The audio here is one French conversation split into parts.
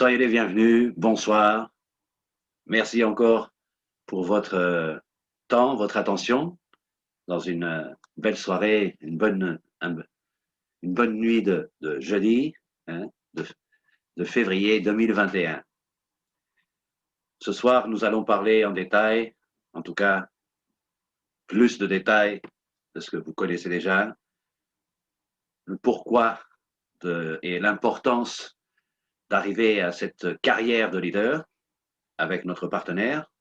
Soyez les bienvenus, bonsoir. Merci encore pour votre temps, votre attention dans une belle soirée, une bonne nuit de jeudi, hein, de février 2021. Ce soir, nous allons parler en détail, en tout cas, plus de détails de ce que vous connaissez déjà, le pourquoi et l'importance d'arriver à cette carrière de leader avec notre partenaire.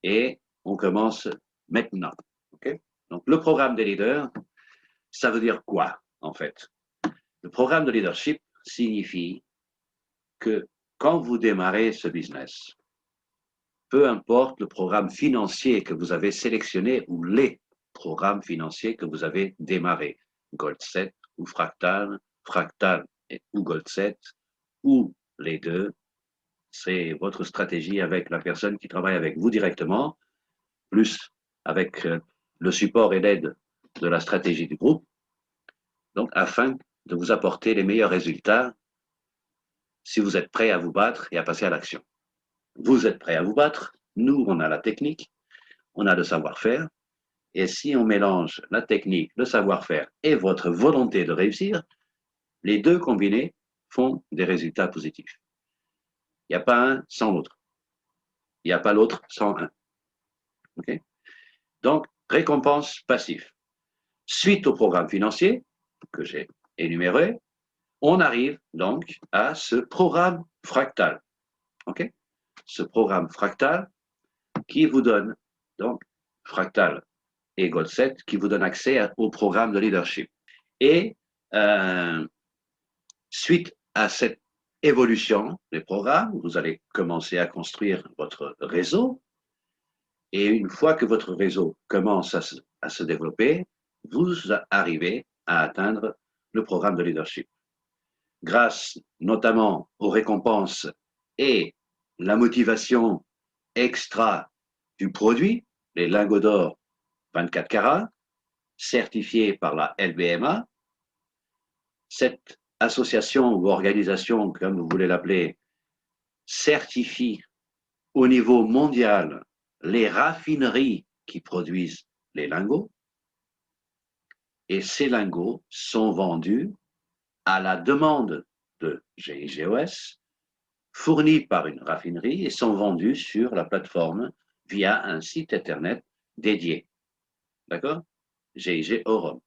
Et on commence maintenant. Okay? Donc, le programme des leaders, ça veut dire quoi, en fait? Le programme de leadership signifie que quand vous démarrez ce business, peu importe le programme financier que vous avez sélectionné ou les programmes financiers que vous avez démarrés, Goldset ou Fractal, Fractal ou Goldset, ou les deux, c'est votre stratégie avec la personne qui travaille avec vous directement, plus avec le support et l'aide de la stratégie du groupe, donc afin de vous apporter les meilleurs résultats si vous êtes prêt à vous battre et à passer à l'action. Vous êtes prêt à vous battre, nous, on a la technique, on a le savoir-faire, et si on mélange la technique, le savoir-faire et votre volonté de réussir, les deux combinés font des résultats positifs. Il n'y a pas un sans l'autre. Il n'y a pas l'autre sans un. Okay? Donc, récompense passive. Suite au programme financier que j'ai énuméré, on arrive donc à ce programme fractal. Okay? Ce programme fractal qui vous donne, donc, fractal et Goldset, qui vous donne accès au programme de leadership. Et suite à cette évolution des programmes, vous allez commencer à construire votre réseau. Et une fois que votre réseau commence à se développer, vous arrivez à atteindre le programme de leadership. Grâce notamment aux récompenses et la motivation extra du produit, les lingots d'or 24 carats, certifiés par la LBMA, cette association ou organisation, comme vous voulez l'appeler, certifie au niveau mondial les raffineries qui produisent les lingots, et ces lingots sont vendus à la demande de GIGOS, fournis par une raffinerie et sont vendus sur la plateforme via un site internet dédié. D'accord? GIG Orum,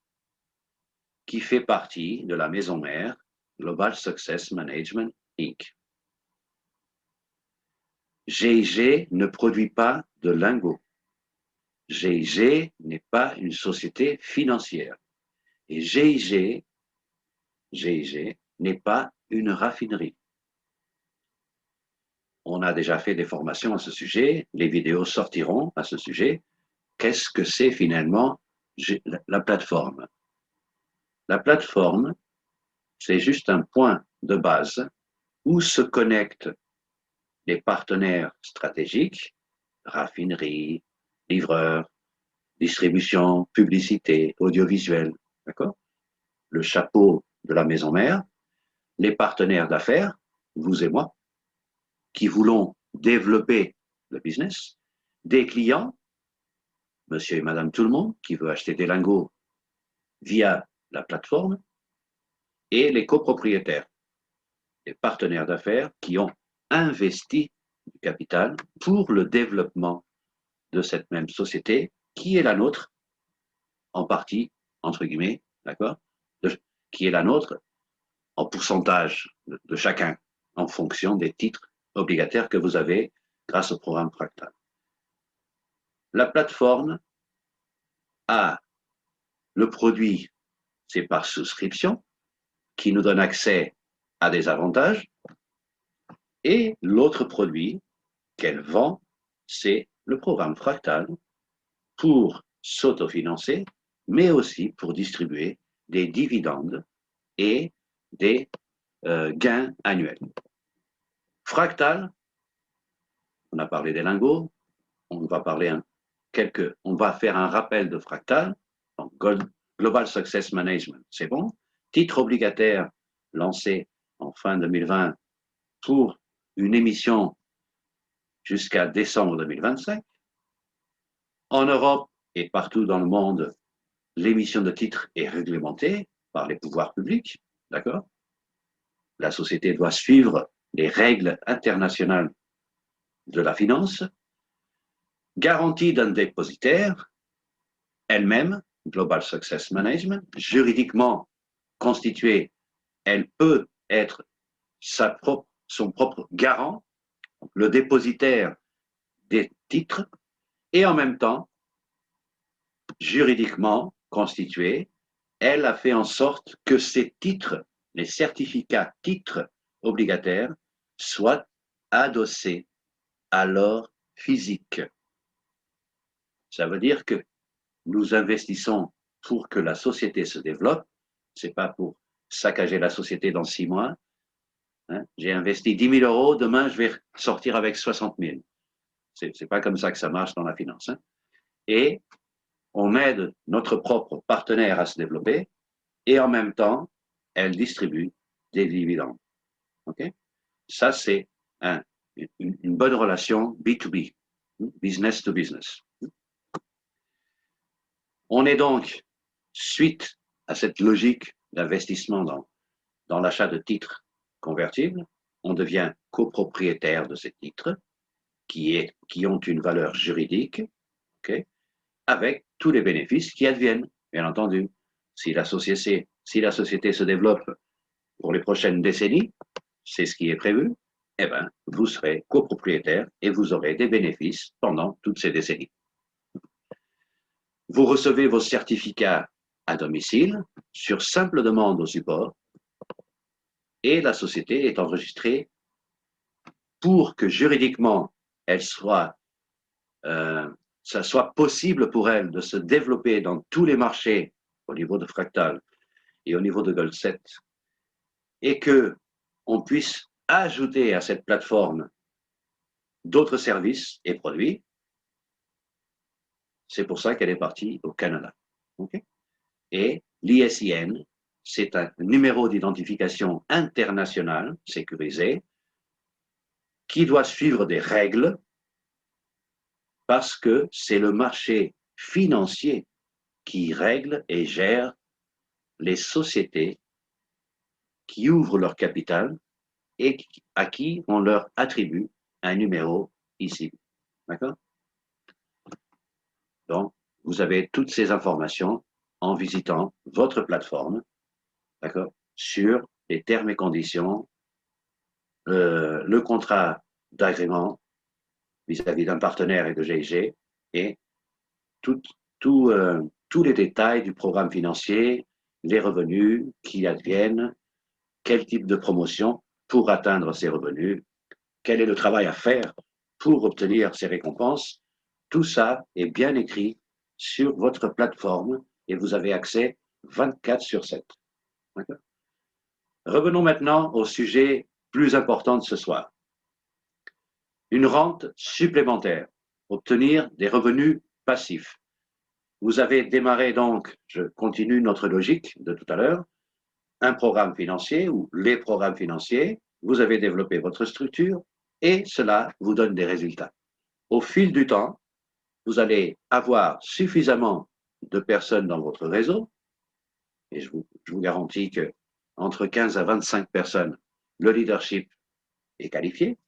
qui fait partie de la maison mère Global Success Management Inc. GIG ne produit pas de lingots. GIG n'est pas une société financière. Et GIG n'est pas une raffinerie. On a déjà fait des formations à ce sujet, les vidéos sortiront à ce sujet. Qu'est-ce que c'est finalement la plateforme? La plateforme, c'est juste un point de base où se connectent les partenaires stratégiques, raffinerie, livreurs, distribution, publicité, audiovisuel, d'accord? Le chapeau de la maison mère, les partenaires d'affaires, vous et moi, qui voulons développer le business, des clients, monsieur et madame tout le monde, qui veut acheter des lingots via la plateforme, et les copropriétaires, les partenaires d'affaires qui ont investi du capital pour le développement de cette même société qui est la nôtre, en partie, entre guillemets, d'accord, qui est la nôtre en pourcentage de chacun, en fonction des titres obligataires que vous avez grâce au programme Fractal. La plateforme a le produit, c'est par souscription, qui nous donne accès à des avantages, et l'autre produit qu'elle vend, c'est le programme Fractal pour s'autofinancer, mais aussi pour distribuer des dividendes et des gains annuels. Fractal, on a parlé des lingots, on va faire un rappel de Fractal, donc Global Success Management, c'est bon. Titre obligataire lancé en fin 2020 pour une émission jusqu'à décembre 2025. En Europe et partout dans le monde, l'émission de titres est réglementée par les pouvoirs publics, d'accord? La société doit suivre les règles internationales de la finance, garantie d'un dépositaire, elle-même, Global Success Management, juridiquement constituée, elle peut être son propre garant, le dépositaire des titres, et en même temps, juridiquement constituée, elle a fait en sorte que ces titres, les certificats titres obligataires, soient adossés à l'or physique. Ça veut dire que nous investissons pour que la société se développe, c'est pas pour saccager la société dans 6 mois. Hein. J'ai investi 10 000 euros, demain je vais sortir avec 60 000. C'est pas comme ça que ça marche dans la finance. Hein. Et on aide notre propre partenaire à se développer et en même temps, elle distribue des dividendes. Okay? Ça, c'est une bonne relation B2B, business to business. On est donc, suite à cette logique d'investissement dans l'achat de titres convertibles, on devient copropriétaire de ces titres qui ont une valeur juridique, okay, avec tous les bénéfices qui adviennent, bien entendu. Si la société se développe pour les prochaines décennies, c'est ce qui est prévu, eh bien, vous serez copropriétaire et vous aurez des bénéfices pendant toutes ces décennies. Vous recevez vos certificats à domicile sur simple demande au support et la société est enregistrée pour que juridiquement ça soit possible pour elle de se développer dans tous les marchés au niveau de Fractal et au niveau de Goldset et que on puisse ajouter à cette plateforme d'autres services et produits. C'est pour ça qu'elle est partie au Canada. Okay? Et l'ISIN, c'est un numéro d'identification international sécurisé qui doit suivre des règles parce que c'est le marché financier qui règle et gère les sociétés qui ouvrent leur capital et à qui on leur attribue un numéro ici. D'accord? Donc, vous avez toutes ces informations en visitant votre plateforme, d'accord, sur les termes et conditions, le contrat d'agrément vis-à-vis d'un partenaire et de GIG et tous les détails du programme financier, les revenus qui adviennent, quel type de promotion pour atteindre ces revenus, quel est le travail à faire pour obtenir ces récompenses. Tout ça est bien écrit sur votre plateforme et vous avez accès 24/7. Revenons maintenant au sujet plus important de ce soir. Une rente supplémentaire, obtenir des revenus passifs. Vous avez démarré donc, je continue notre logique de tout à l'heure, un programme financier ou les programmes financiers, vous avez développé votre structure et cela vous donne des résultats. Au fil du temps, vous allez avoir suffisamment de personnes dans votre réseau et je vous garantis que entre 15 à 25 personnes, le leadership est qualifié.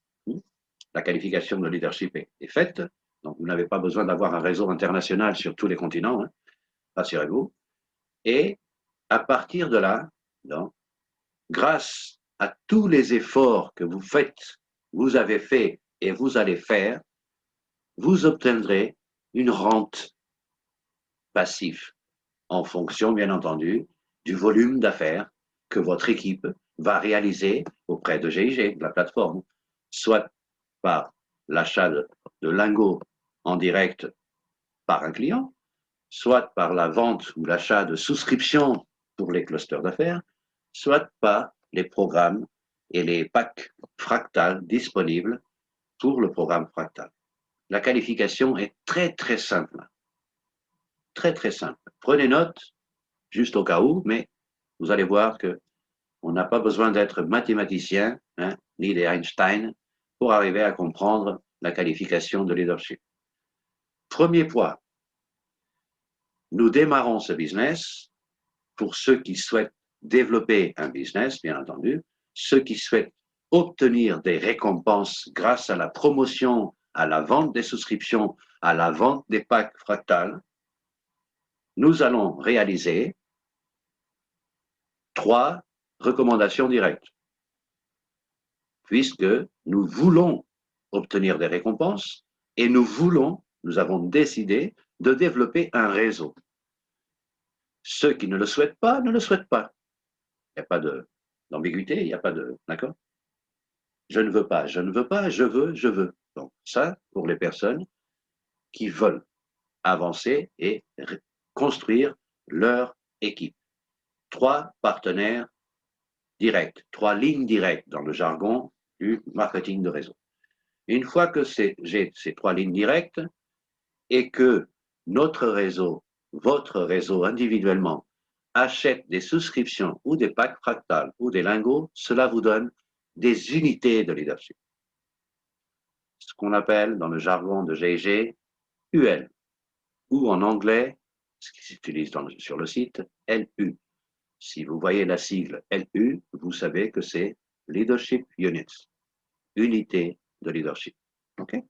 La qualification de leadership est faite. Donc, vous n'avez pas besoin d'avoir un réseau international sur tous les continents, hein, rassurez-vous. Et à partir de là, donc, grâce à tous les efforts que vous faites, vous avez fait et vous allez faire, vous obtiendrez une rente passive en fonction, bien entendu, du volume d'affaires que votre équipe va réaliser auprès de GIG, de la plateforme, soit par l'achat de lingots en direct par un client, soit par la vente ou l'achat de souscriptions pour les clusters d'affaires, soit par les programmes et les packs fractales disponibles pour le programme fractal. La qualification est très, très simple. Très, très simple. Prenez note, juste au cas où, mais vous allez voir que on n'a pas besoin d'être mathématicien, hein, ni des Einstein, pour arriver à comprendre la qualification de leadership. Premier point, nous démarrons ce business pour ceux qui souhaitent développer un business, bien entendu, ceux qui souhaitent obtenir des récompenses grâce à la promotion, à la vente des souscriptions, à la vente des packs fractales. Nous allons réaliser 3 recommandations directes, puisque nous voulons obtenir des récompenses et nous avons décidé de développer un réseau. Ceux qui ne le souhaitent pas, ne le souhaitent pas. Il n'y a pas d'ambiguïté, il n'y a pas de... D'accord? Je ne veux pas, je ne veux pas, je veux, je veux. Donc ça, pour les personnes qui veulent avancer et construire leur équipe. 3 partenaires directs, 3 lignes directes dans le jargon du marketing de réseau. Une fois que j'ai ces 3 lignes directes et que notre réseau, votre réseau individuellement, achète des souscriptions ou des packs fractales ou des lingots, cela vous donne des unités de leadership. Ce qu'on appelle dans le jargon de GIG, UL, ou en anglais, ce qui s'utilise sur le site, LU. Si vous voyez la sigle LU, vous savez que c'est Leadership Units, unité de leadership. Okay?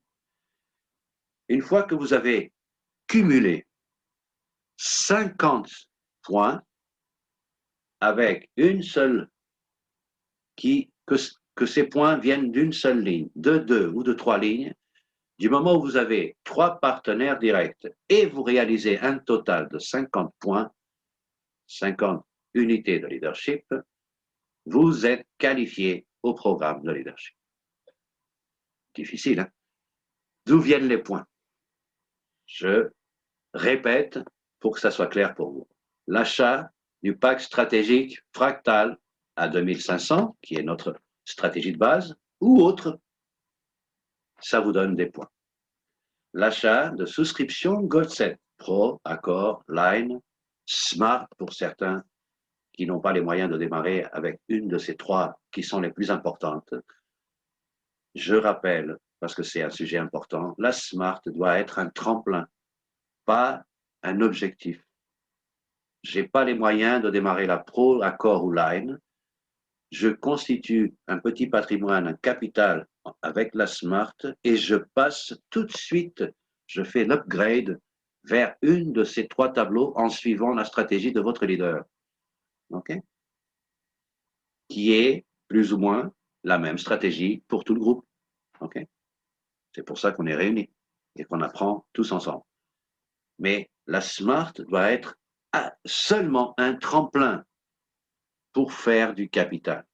Une fois que vous avez cumulé 50 points avec une seule, que ces points viennent d'une seule ligne, de 2 ou de 3 lignes, du moment où vous avez 3 partenaires directs et vous réalisez un total de 50 points, 50 unités de leadership, vous êtes qualifié au programme de leadership. Difficile, hein? D'où viennent les points? Je répète pour que ça soit clair pour vous. L'achat du pack stratégique fractal à 2500, qui est notre stratégie de base, ou autre, ça vous donne des points. L'achat de souscription Gold 7, Pro, Accor, Line, Smart pour certains qui n'ont pas les moyens de démarrer avec une de ces 3 qui sont les plus importantes. Je rappelle, parce que c'est un sujet important, la Smart doit être un tremplin, pas un objectif. Je n'ai pas les moyens de démarrer la Pro, Accor ou Line. Je constitue un petit patrimoine, un capital avec la Smart et je passe tout de suite, je fais l'upgrade vers une de ces 3 tableaux en suivant la stratégie de votre leader. Okay? Qui est plus ou moins la même stratégie pour tout le groupe. Okay? C'est pour ça qu'on est réunis et qu'on apprend tous ensemble. Mais la Smart doit être seulement un tremplin pour faire du capital.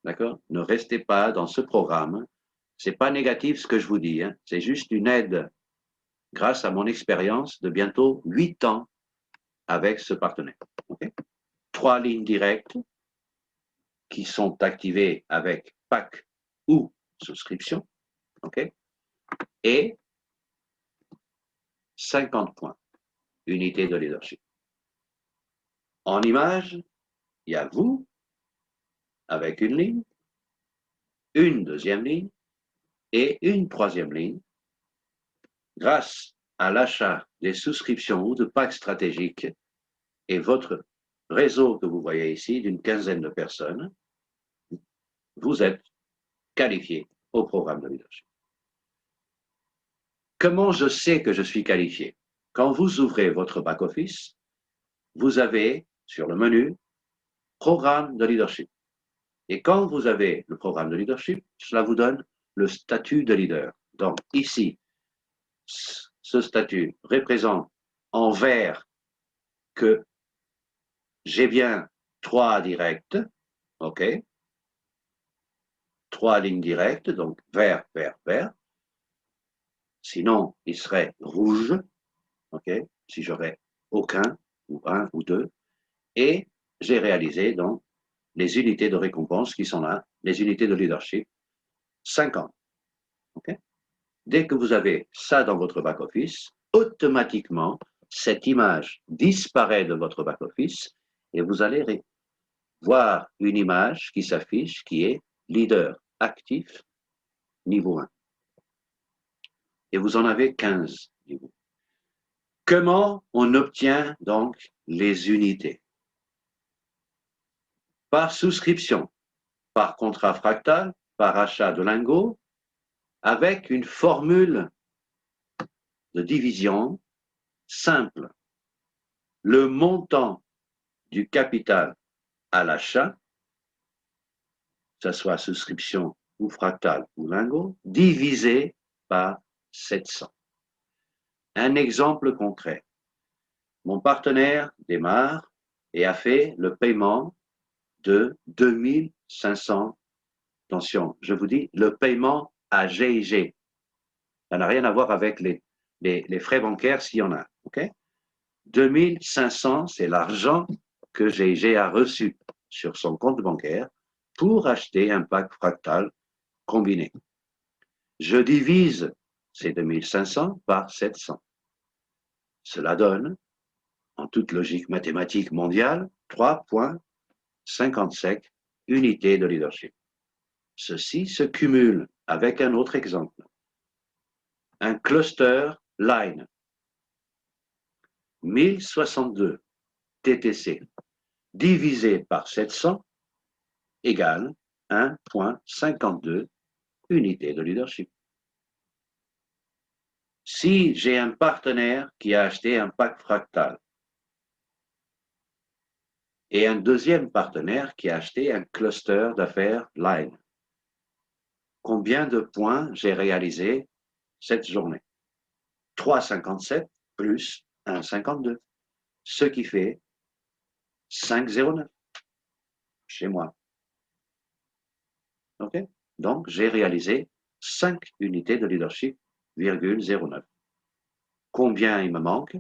D'accord? Ne restez pas dans ce programme. Ce n'est pas négatif ce que je vous dis, hein. C'est juste une aide grâce à mon expérience de bientôt 8 ans avec ce partenaire. Okay? 3 lignes directes qui sont activées avec pack ou souscription. Okay? Et 50 points, unité de leadership. En image, il y a vous avec une ligne, une deuxième ligne et une troisième ligne grâce à l'achat des souscriptions ou de packs stratégiques et votre réseau que vous voyez ici d'une quinzaine de personnes, vous êtes qualifié au programme de leadership. Comment je sais que je suis qualifié? Quand vous ouvrez votre back-office, vous avez sur le menu programme de leadership. Et quand vous avez le programme de leadership, cela vous donne le statut de leader. Donc ici, ce statut représente en vert que j'ai bien 3 directs, ok? 3 lignes directes, donc vert, vert, vert. Sinon, il serait rouge, ok? Si j'aurais aucun, ou 1 ou 2. Et j'ai réalisé donc les unités de récompense qui sont là, les unités de leadership, 50. Okay? Dès que vous avez ça dans votre back-office, automatiquement, cette image disparaît de votre back-office et vous allez voir une image qui s'affiche qui est leader actif niveau 1. Et vous en avez 15 niveaux. Comment on obtient donc les unités? Par souscription, par contrat fractal, par achat de lingots, avec une formule de division simple. Le montant du capital à l'achat, que ce soit souscription ou fractal ou lingot, divisé par 700. Un exemple concret. Mon partenaire démarre et a fait le paiement de 2500. Attention, je vous dis, le paiement à GIG. Ça n'a rien à voir avec les frais bancaires s'il y en a. Okay? 2500, c'est l'argent que GIG a reçu sur son compte bancaire pour acheter un pack fractal combiné. Je divise ces 2500 par 700. Cela donne, en toute logique mathématique mondiale, 3,57 unités de leadership. Ceci se cumule avec un autre exemple. Un cluster line, 1062 TTC, divisé par 700 égale 1,52 unités de leadership. Si j'ai un partenaire qui a acheté un pack fractal et un deuxième partenaire qui a acheté un cluster d'affaires line, combien de points j'ai réalisé cette journée? 3,57 plus 1,52, ce qui fait 5,09 chez moi. OK? Donc, j'ai réalisé 5 unités de leadership, 0,09. Combien il me manque?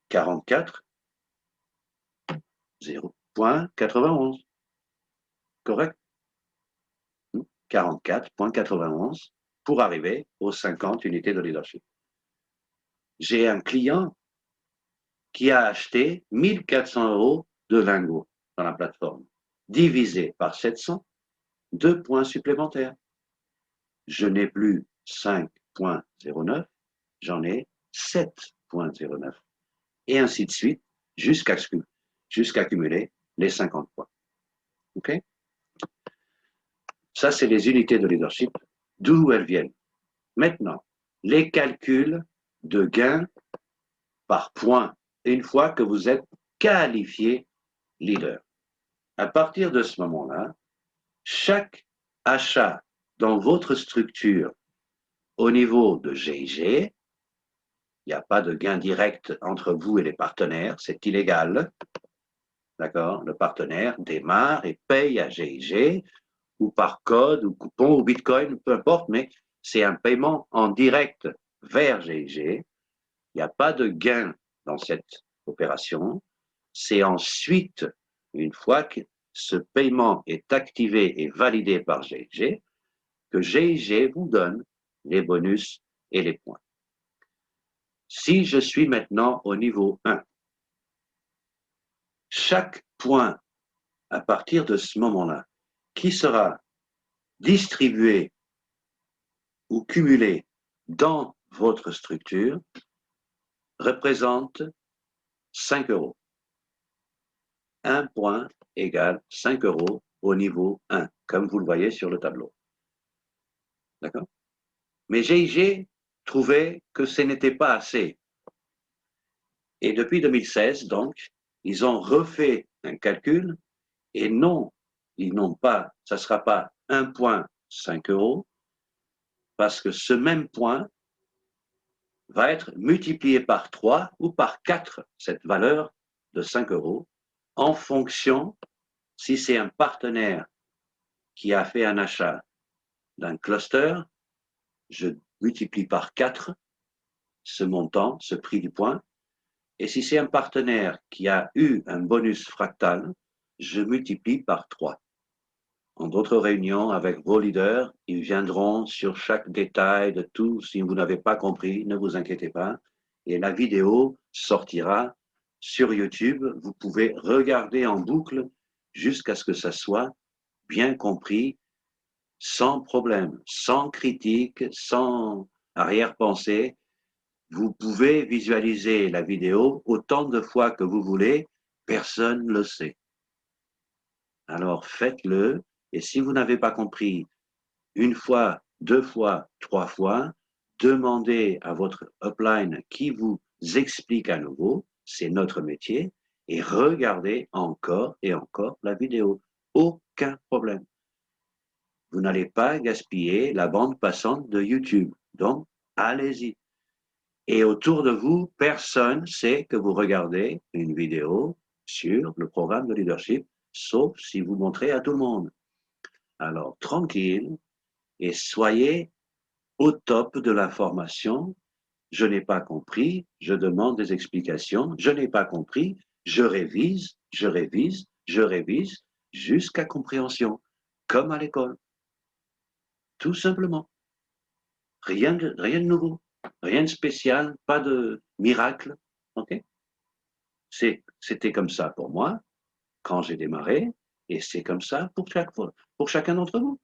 44, 0,91. Correct? 44,91 pour arriver aux 50 unités de leadership. J'ai un client qui a acheté 1400 € de lingots dans la plateforme, divisé par 700, 2 points supplémentaires. Je n'ai plus 5,09, j'en ai 7,09. Et ainsi de suite, jusqu'à cumuler les 50 points. OK? Ça, c'est les unités de leadership, d'où elles viennent. Maintenant, les calculs de gains par points, une fois que vous êtes qualifié leader. À partir de ce moment-là, chaque achat dans votre structure au niveau de GIG, il n'y a pas de gain direct entre vous et les partenaires, c'est illégal. D'accord? Le partenaire démarre et paye à GIG, ou par code, ou coupon, ou bitcoin, peu importe, mais c'est un paiement en direct vers GIG. Il n'y a pas de gain dans cette opération. C'est ensuite, une fois que ce paiement est activé et validé par GIG, que GIG vous donne les bonus et les points. Si je suis maintenant au niveau 1, chaque point à partir de ce moment-là, qui sera distribué ou cumulé dans votre structure, représente 5 €. Un point égale 5 € au niveau 1, comme vous le voyez sur le tableau. D'accord? Mais GIG trouvait que ce n'était pas assez. Et depuis 2016, donc, ils ont refait un calcul et non, ils n'ont pas, ça ne sera pas 1,5 € parce que ce même point va être multiplié par 3 ou par 4, cette valeur de 5 €, en fonction si c'est un partenaire qui a fait un achat d'un cluster, je multiplie par 4 ce montant, ce prix du point, et si c'est un partenaire qui a eu un bonus fractal, je multiplie par 3. En d'autres réunions avec vos leaders, ils viendront sur chaque détail de tout. Si vous n'avez pas compris, ne vous inquiétez pas. Et la vidéo sortira sur YouTube. Vous pouvez regarder en boucle jusqu'à ce que ça soit bien compris sans problème, sans critique, sans arrière-pensée. Vous pouvez visualiser la vidéo autant de fois que vous voulez, personne ne le sait. Alors faites-le, et si vous n'avez pas compris une fois, deux fois, trois fois, demandez à votre upline qui vous explique à nouveau, c'est notre métier, et regardez encore et encore la vidéo. Aucun problème. Vous n'allez pas gaspiller la bande passante de YouTube. Donc, allez-y. Et autour de vous, personne sait que vous regardez une vidéo sur le programme de leadership, sauf si vous montrez à tout le monde. Alors, tranquille, et soyez au top de l'information. Je n'ai pas compris, je demande des explications. Je n'ai pas compris, je révise, je révise, je révise jusqu'à compréhension, comme à l'école. Tout simplement. Rien de nouveau, rien de spécial, pas de miracle. Ok? C'était comme ça pour moi quand j'ai démarré, et c'est comme ça pour chacun d'entre vous.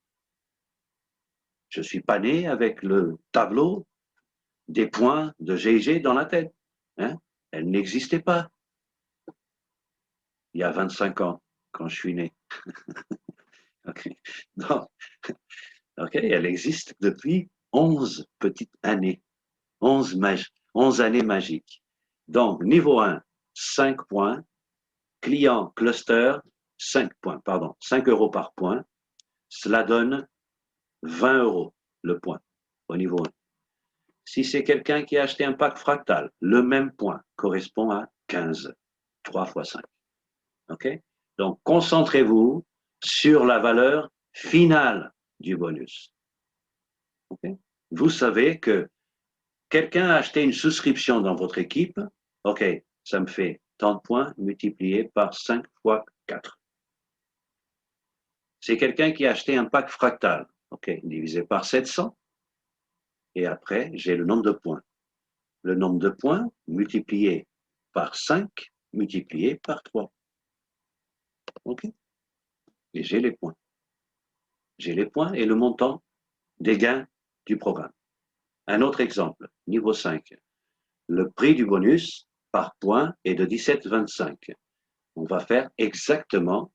Je suis pas né avec le tableau des points de GG dans la tête. Hein? Elle n'existait pas il y a 25 ans quand je suis né. Okay. Donc, ok, elle existe depuis 11 petites années, 11 années magiques. Donc, niveau 1, 5 points, client cluster, 5 points, pardon, 5 euros par point, cela donne 20 euros le point au niveau 1. Si c'est quelqu'un qui a acheté un pack fractal, le même point correspond à 15, 3 fois 5. Okay? Donc, concentrez-vous sur la valeur finale du bonus. Okay? Vous savez que quelqu'un a acheté une souscription dans votre équipe, OK, ça me fait tant de points multiplié par 5 fois 4. C'est quelqu'un qui a acheté un pack fractal, OK, divisé par 700, et après, j'ai le nombre de points. Le nombre de points multiplié par 5 multiplié par 3. OK? Et j'ai les points. J'ai les points et le montant des gains du programme. Un autre exemple, niveau 5. Le prix du bonus par point est de 17,25. On va faire exactement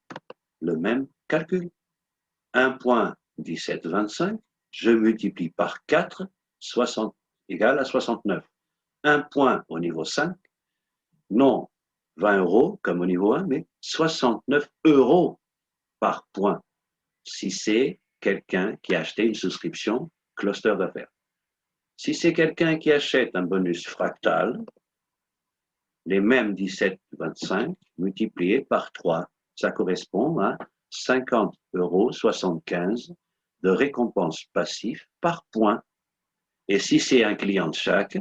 le même calcul. Un point 17,25, je multiplie par 4, 60 égale à 69. Un point au niveau 5, non 20 euros comme au niveau 1, mais 69 euros par point, si c'est quelqu'un qui a acheté une souscription cluster d'affaires. Si c'est quelqu'un qui achète un bonus fractal, les mêmes 17,25 multipliés par 3, ça correspond à 50,75 euros de récompense passive par point. Et si c'est un client de chaque,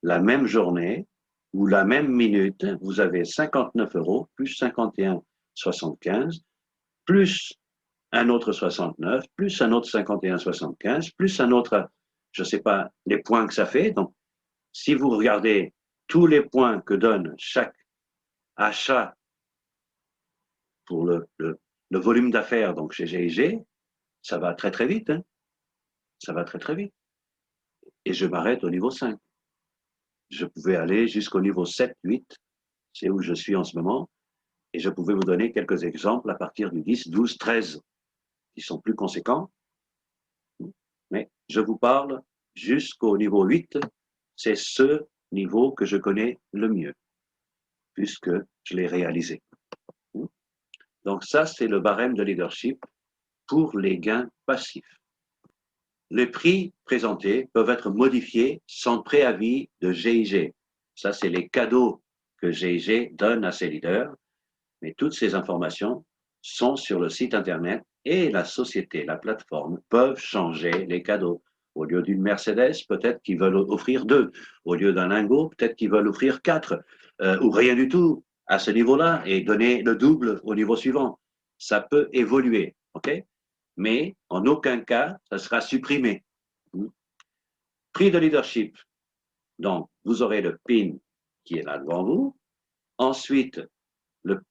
la même journée ou la même minute, vous avez 59 euros plus 51,75 plus un autre 69, plus un autre 51,75, plus un autre, je ne sais pas les points que ça fait. Donc, si vous regardez tous les points que donne chaque achat pour le volume d'affaires, donc chez GIG, ça va très très vite. Hein, ça va très très vite. Et je m'arrête au niveau 5. Je pouvais aller jusqu'au niveau 7, 8, c'est où je suis en ce moment, et je pouvais vous donner quelques exemples à partir du 10, 12, 13, qui sont plus conséquents. Mais je vous parle jusqu'au niveau 8, c'est ce niveau que je connais le mieux, puisque je l'ai réalisé. Donc ça, c'est le barème de leadership pour les gains passifs. Les prix présentés peuvent être modifiés sans préavis de GIG. Ça, c'est les cadeaux que GIG donne à ses leaders. Mais toutes ces informations sont sur le site Internet et la société, la plateforme, peuvent changer les cadeaux. Au lieu d'une Mercedes, peut-être qu'ils veulent offrir 2. Au lieu d'un lingot, peut-être qu'ils veulent offrir 4. Ou rien du tout à ce niveau-là et donner le double au niveau suivant. Ça peut évoluer. OK? Mais en aucun cas, ça sera supprimé. Prix de leadership. Donc, vous aurez le PIN qui est là devant vous. Ensuite, le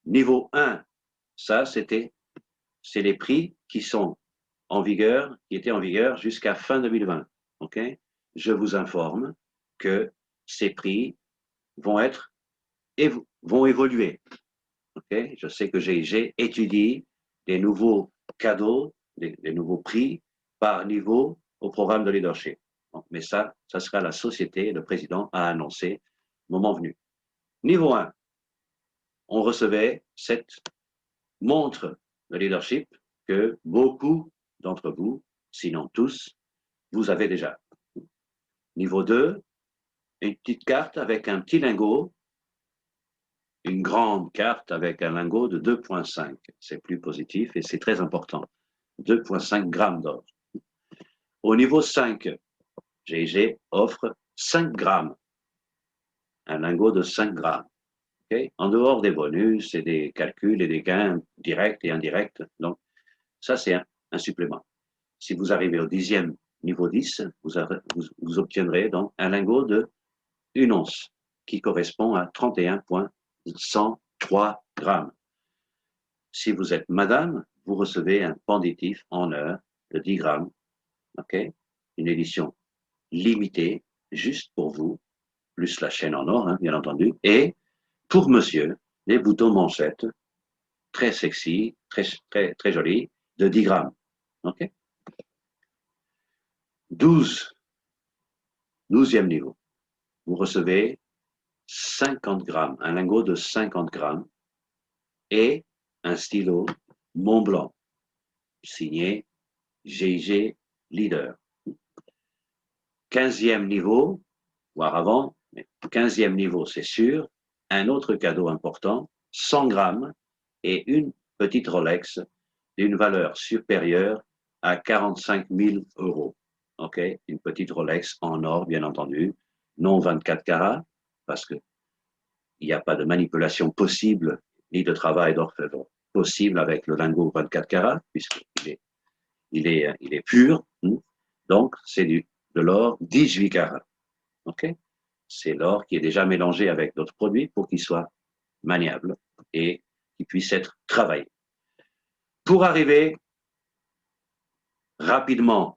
niveau 1, ça, c'est les prix qui sont en vigueur, qui était en vigueur jusqu'à fin 2020. Ok? Je vous informe que ces prix vont vont évoluer. Okay? Je sais que j'ai étudié les nouveaux cadeaux, les nouveaux prix par niveau au programme de leadership. Mais ça sera la société, le président a annoncé, moment venu. Niveau 1, on recevait cette montre de leadership que beaucoup d'entre vous, sinon tous, vous avez déjà. Niveau 2, une petite carte avec un petit lingot, une grande carte avec un lingot de 2,5. C'est plus positif et c'est très important. 2,5 grammes d'or. Au niveau 5, GIG offre 5 grammes, un lingot de 5 grammes. Okay? En dehors des bonus et des calculs et des gains directs et indirects. Donc, ça, c'est un supplément. Si vous arrivez au 10e, niveau 10, vous obtiendrez donc un lingot de 1 once, qui correspond à 31,103 grammes. Si vous êtes madame, vous recevez un pendentif en heure de 10 grammes, okay? Une édition limitée, juste pour vous, plus la chaîne en or, hein, bien entendu, et pour monsieur, les boutons manchettes, très sexy, très joli, de 10 grammes. Okay? 12e niveau. Vous recevez 50 grammes, un lingot de 50 grammes et un stylo Montblanc, signé GIG Leader. 15e niveau, voire avant, mais 15e niveau, c'est sûr. Un autre cadeau important, 100 grammes et une petite Rolex d'une valeur supérieure à 45 000 €. OK? Une petite Rolex en or, bien entendu, non 24 carats, parce qu'il n'y a pas de manipulation possible, ni de travail d'orfèvre possible avec le lingot 24 carats, puisqu'il est pur. Donc, c'est de l'or 18 carats. OK? C'est l'or qui est déjà mélangé avec d'autres produits pour qu'il soit maniable et qu'il puisse être travaillé. Pour arriver rapidement,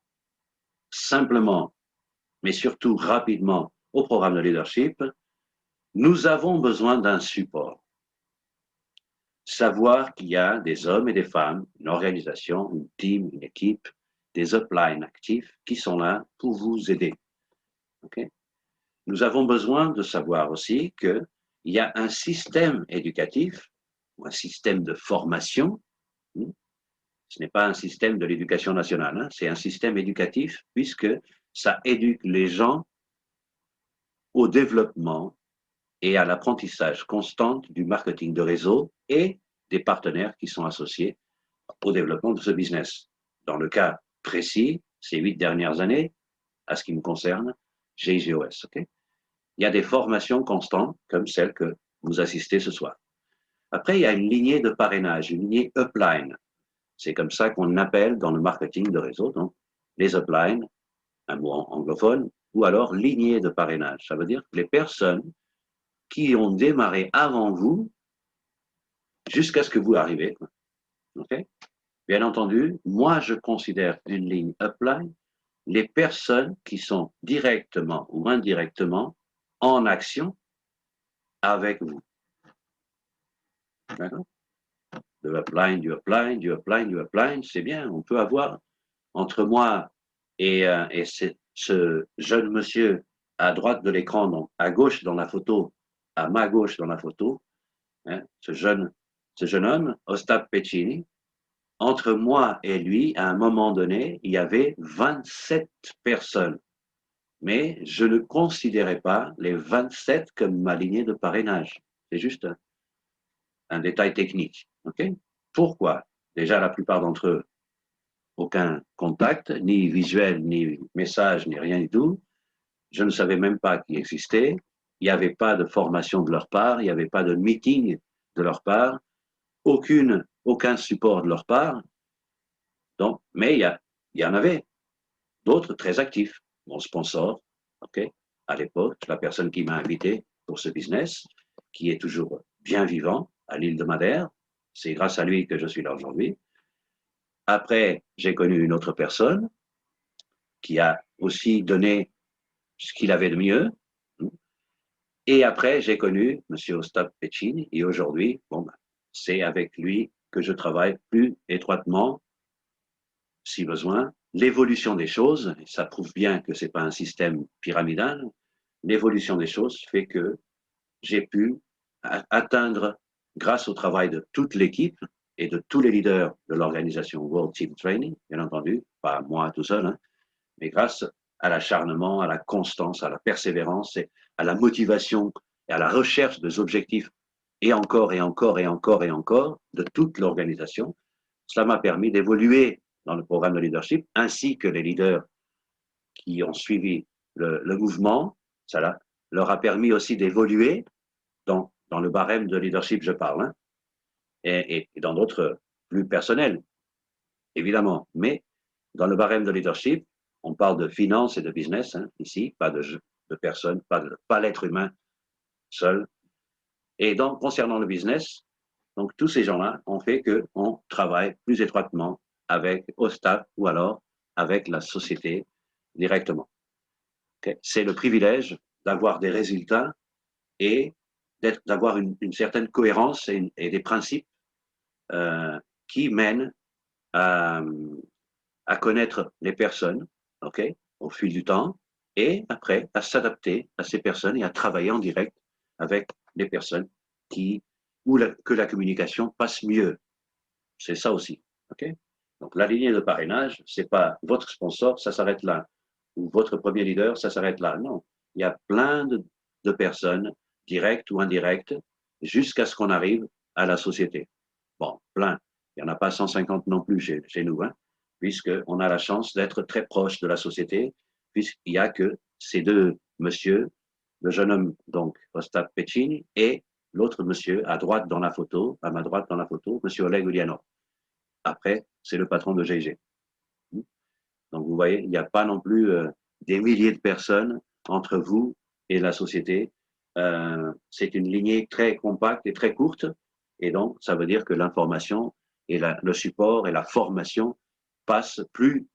simplement, mais surtout rapidement au programme de leadership, nous avons besoin d'un support. Savoir qu'il y a des hommes et des femmes, une organisation, une team, une équipe, des uplines actifs qui sont là pour vous aider. Okay? Nous avons besoin de savoir aussi qu'il y a un système éducatif ou un système de formation. Ce n'est pas un système de l'éducation nationale, hein, c'est un système éducatif puisque ça éduque les gens au développement et à l'apprentissage constant du marketing de réseau et des partenaires qui sont associés au développement de ce business. Dans le cas précis, ces 8 dernières années, à ce qui me concerne, GIGOS. Okay? Il y a des formations constantes comme celle que vous assistez ce soir. Après, il y a une lignée de parrainage, une lignée upline. C'est comme ça qu'on appelle dans le marketing de réseau, donc les uplines, un mot anglophone, ou alors lignée de parrainage. Ça veut dire que les personnes qui ont démarré avant vous jusqu'à ce que vous arrivez. Okay? Bien entendu, moi, je considère une ligne upline les personnes qui sont directement ou indirectement en action avec vous. D'accord? De upline, du upline, du upline, du upline, c'est bien. On peut avoir entre moi et ce jeune monsieur à droite de l'écran, donc à gauche dans la photo, à ma gauche dans la photo, hein, ce jeune homme, Ostap Pecini, entre moi et lui, à un moment donné, il y avait 27 personnes. Mais je ne considérais pas les 27 comme ma lignée de parrainage. C'est juste un détail technique. Okay? Pourquoi? Déjà, la plupart d'entre eux, aucun contact, ni visuel, ni message, ni rien du tout. Je ne savais même pas qu'ils existaient. Il n'y avait pas de formation de leur part, il n'y avait pas de meeting de leur part, aucun support de leur part. Donc, mais il y en avait d'autres très actifs. Mon sponsor, okay, à l'époque, la personne qui m'a invité pour ce business, qui est toujours bien vivant à l'île de Madère, c'est grâce à lui que je suis là aujourd'hui. Après, j'ai connu une autre personne qui a aussi donné ce qu'il avait de mieux. Et après, j'ai connu M. Ostap Petchini et aujourd'hui, bon, ben, c'est avec lui que je travaille plus étroitement, si besoin. L'évolution des choses, et ça prouve bien que c'est pas un système pyramidal, l'évolution des choses fait que j'ai pu atteindre, grâce au travail de toute l'équipe et de tous les leaders de l'organisation World Team Training, bien entendu, pas moi tout seul, hein, mais grâce à l'acharnement, à la constance, à la persévérance et à la motivation et à la recherche des objectifs et encore et encore et encore et encore de toute l'organisation, cela m'a permis d'évoluer dans le programme de leadership ainsi que les leaders qui ont suivi le mouvement. Ça leur a permis aussi d'évoluer dans le barème de leadership, je parle, hein, et dans d'autres plus personnels, évidemment. Mais dans le barème de leadership, on parle de finance et de business, hein, ici, pas de personnes, pas l'être humain seul. Et donc, concernant le business, donc tous ces gens-là ont fait qu'on travaille plus étroitement avec au staff ou alors avec la société directement. Okay. C'est le privilège d'avoir des résultats et d'avoir une certaine cohérence et des principes qui mènent à, à connaître les personnes, ok, au fil du temps, et après à s'adapter à ces personnes et à travailler en direct avec les personnes que la communication passe mieux. C'est ça aussi, ok. Donc la lignée de parrainage, c'est pas votre sponsor, ça s'arrête là, ou votre premier leader, ça s'arrête là. Non, il y a plein de personnes, directes ou indirectes, jusqu'à ce qu'on arrive à la société. Bon, plein. Il n'y en a pas 150 non plus chez nous, hein, puisqu'on a la chance d'être très proche de la société, puisqu'il n'y a que ces deux monsieur, le jeune homme, donc, Ostap Petchini, et l'autre monsieur à droite dans la photo, à ma droite dans la photo, monsieur Oleg Ulianov. Après, c'est le patron de GIG. Donc, vous voyez, il n'y a pas non plus des milliers de personnes entre vous et la société. C'est une lignée très compacte et très courte. Et donc, ça veut dire que l'information et le support et la formation passent plus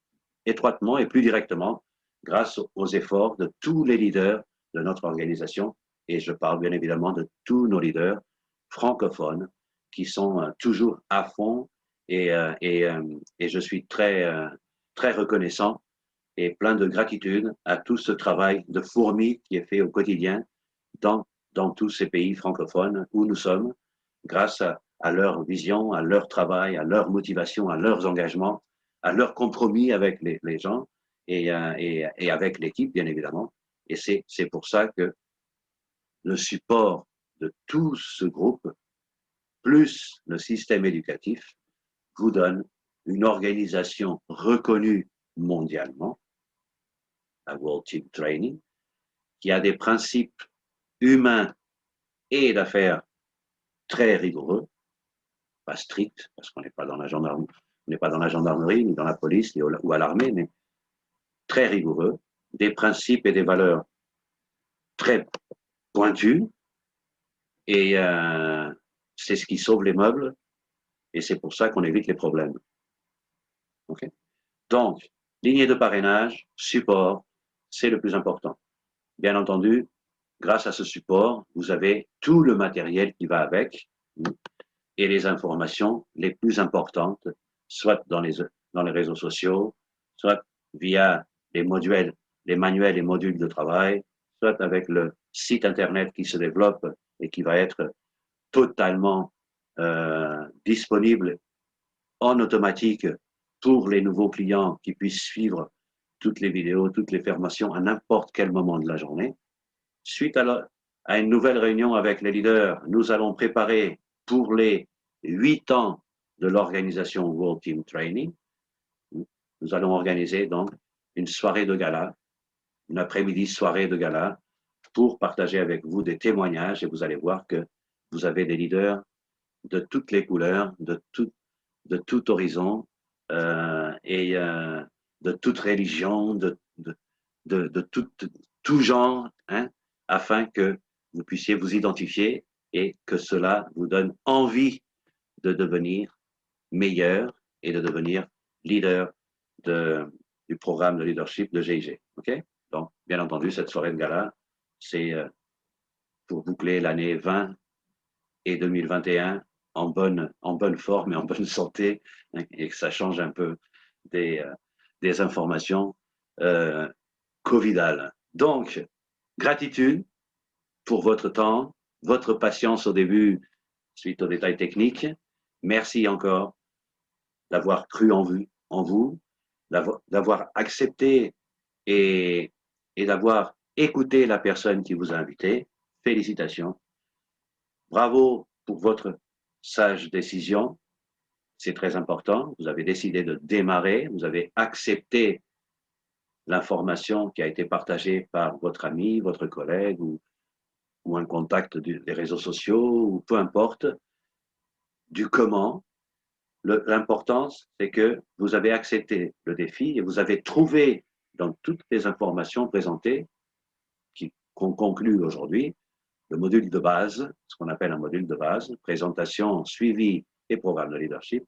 étroitement et plus directement grâce aux efforts de tous les leaders de notre organisation. Et je parle bien évidemment de tous nos leaders francophones qui sont toujours à fond et je suis très reconnaissant et plein de gratitude à tout ce travail de fourmi qui est fait au quotidien dans tous ces pays francophones où nous sommes, grâce à leur vision, à leur travail, à leur motivation, à leurs engagements, à leur compromis avec les gens et avec l'équipe, bien évidemment. Et c'est pour ça que le support de tout ce groupe, plus le système éducatif, vous donne une organisation reconnue mondialement, la World Team Training, qui a des principes humains et d'affaires très rigoureux, pas stricts, parce qu'on n'est pas dans la gendarmerie, on n'est pas dans la gendarmerie, ni dans la police, ou à l'armée, mais très rigoureux, des principes et des valeurs très pointus, et c'est ce qui sauve les meubles, et c'est pour ça qu'on évite les problèmes. Okay. Donc, lignée de parrainage, support, c'est le plus important. Bien entendu, grâce à ce support, vous avez tout le matériel qui va avec et les informations les plus importantes, soit dans les réseaux sociaux, soit via les manuels et modules de travail, soit avec le site Internet qui se développe et qui va être totalement disponible en automatique pour les nouveaux clients qui puissent suivre toutes les vidéos, toutes les formations à n'importe quel moment de la journée. Suite à une nouvelle réunion avec les leaders, nous allons préparer pour les 8 ans de l'organisation World Team Training. Nous allons organiser donc une soirée de gala, une après-midi soirée de gala pour partager avec vous des témoignages et vous allez voir que vous avez des leaders de toutes les couleurs, de tout horizon et de toute religion, de tout genre, hein, afin que vous puissiez vous identifier et que cela vous donne envie de devenir meilleur et de devenir leader du programme de leadership de GIG. OK? Donc, bien entendu, cette soirée de gala, c'est pour boucler l'année 20 et 2021 en bonne forme et en bonne santé, hein, et que ça change un peu des informations covidales. Donc, gratitude pour votre temps, votre patience au début suite aux détails techniques. Merci encore d'avoir cru en vous, d'avoir accepté et d'avoir écouté la personne qui vous a invité. Félicitations. Bravo pour votre sage décision. C'est très important. Vous avez décidé de démarrer. Vous avez accepté l'information qui a été partagée par votre ami, votre collègue ou un contact des réseaux sociaux ou peu importe du comment. L'importance, c'est que vous avez accepté le défi et vous avez trouvé dans toutes les informations présentées qu'on conclut aujourd'hui le module de base, ce qu'on appelle un module de base, présentation, suivi et programme de leadership.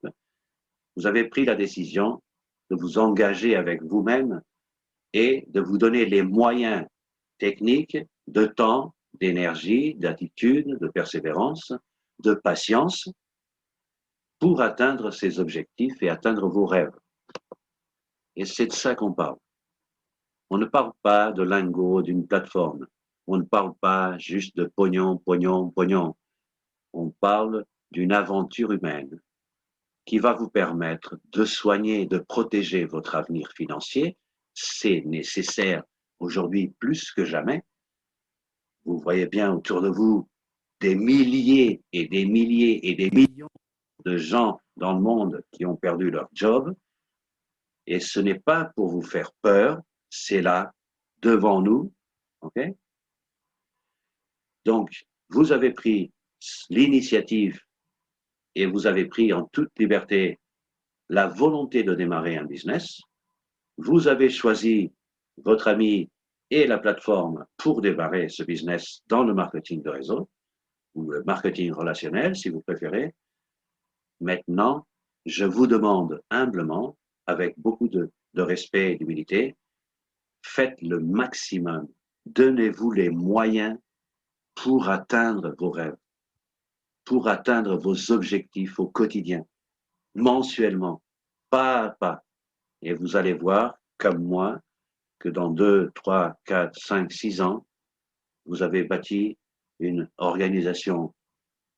Vous avez pris la décision de vous engager avec vous-même et de vous donner les moyens techniques, de temps, d'énergie, d'attitude, de persévérance, de patience pour atteindre ces objectifs et atteindre vos rêves. Et c'est de ça qu'on parle. On ne parle pas de lingots d'une plateforme. On ne parle pas juste de pognon, pognon, pognon. On parle d'une aventure humaine qui va vous permettre de soigner et de protéger votre avenir financier. C'est nécessaire aujourd'hui plus que jamais. Vous voyez bien autour de vous des milliers et des milliers et des millions de gens dans le monde qui ont perdu leur job. Et ce n'est pas pour vous faire peur, c'est là, devant nous. Okay? Donc, vous avez pris l'initiative et vous avez pris en toute liberté la volonté de démarrer un business. Vous avez choisi votre ami et la plateforme pour démarrer ce business dans le marketing de réseau ou le marketing relationnel, si vous préférez. Maintenant, je vous demande humblement, avec beaucoup de respect et d'humilité, faites le maximum. Donnez-vous les moyens pour atteindre vos rêves, pour atteindre vos objectifs au quotidien, mensuellement, pas à pas. Et vous allez voir, comme moi, que dans 2, 3, 4, 5, 6 ans, vous avez bâti une organisation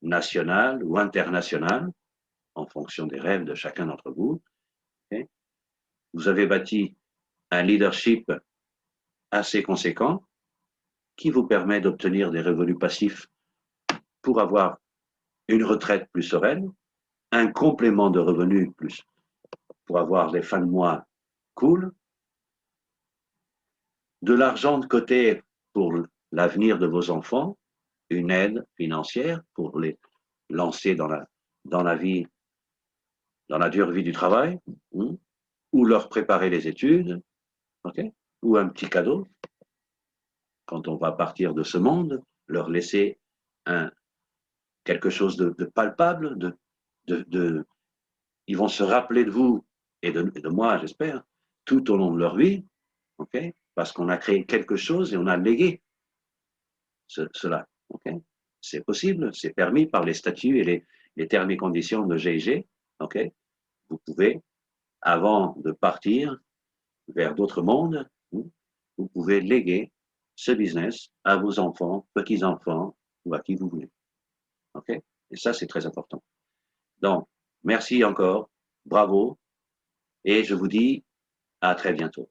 nationale ou internationale, en fonction des rêves de chacun d'entre vous. Okay? Vous avez bâti un leadership assez conséquent qui vous permet d'obtenir des revenus passifs pour avoir une retraite plus sereine, un complément de revenus plus pour avoir les fins de mois cool, de l'argent de côté pour l'avenir de vos enfants, une aide financière pour les lancer dans la vie, dans la dure vie du travail, ou leur préparer les études, okay? Ou un petit cadeau, quand on va partir de ce monde, leur laisser quelque chose de palpable, ils vont se rappeler de vous et de moi, j'espère, tout au long de leur vie, okay? Parce qu'on a créé quelque chose et on a légué cela. Okay? C'est possible, c'est permis par les statuts et les termes et conditions de GIG. Okay? Vous pouvez, avant de partir vers d'autres mondes, vous pouvez léguer ce business à vos enfants, petits-enfants ou à qui vous voulez. Okay? Et ça, c'est très important. Donc, merci encore, bravo, et je vous dis à très bientôt.